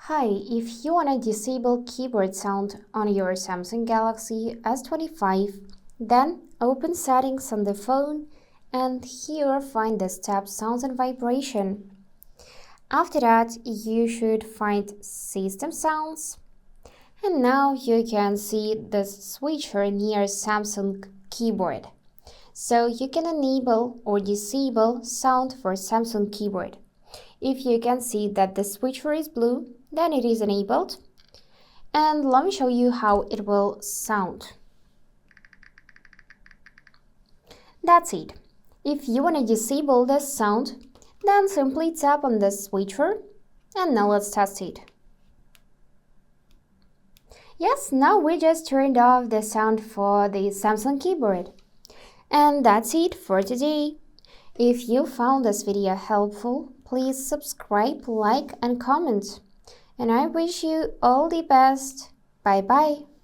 Hi, if you want to disable keyboard sound on your Samsung Galaxy S25, then open Settings on the phone and here find the tab Sounds and Vibration. After that, you should find System Sounds. And now you can see the switcher near Samsung keyboard. So you can enable or disable sound for Samsung keyboard. If you can see that the switcher is blue, then it is enabled. And let me show you how it will sound. That's it. If you want to disable the sound, then simply tap on the switcher. And now let's test it. Yes, now we just turned off the sound for the Samsung keyboard. And that's it for today. If you found this video helpful, please subscribe, like, and comment. And I wish you all the best. Bye bye.